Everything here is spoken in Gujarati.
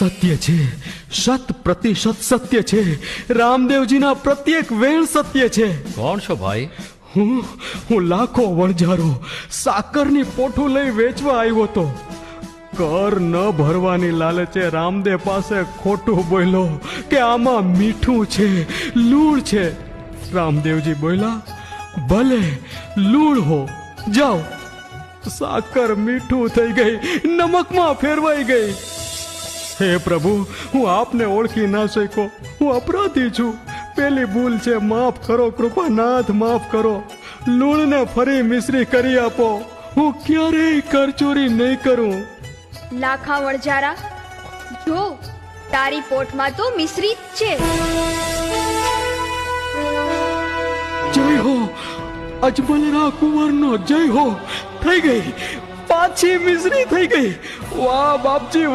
સત્ય છે, 100% સત્ય છે. રામદેવજીના પ્રત્યેક વેણ સત્ય છે. કોણ છો ભાઈ? હું લાખો વણઝારો સાકરની પોઠું લઈ વેચવા આવ્યો તો. કર ન ભરવાની લાલચે રામદેવ પાસે ખોટું બોલ્યો કે આમાં મીઠું છે, લૂણ છે. રામદેવજી બોલ્યા, ભલે લૂણ હો, જાઓ. સાકર મીઠું થઈ ગઈ, નમકમાં ફેરવાઈ ગઈ. હે પ્રભુ, હું આપને ઓળખી ના શક્યો. હું અપરાધી છું. પેલી ભૂલ છે, માફ કરો કૃપાનાથ, માફ કરો. લૂણને ફરી મિશ્રી કરી આપો. હું ક્યારેય કરચોરી નહીં કરું. લાખા વણઝારા, જો તારી પોટમાં તો મિશ્રી જ છે. જય હો અજમલરા કુંવરનો, જય હો. થઈ ગઈ, પાછી મિશ્રી થઈ ગઈ. વાહ બાપજી, વાહ.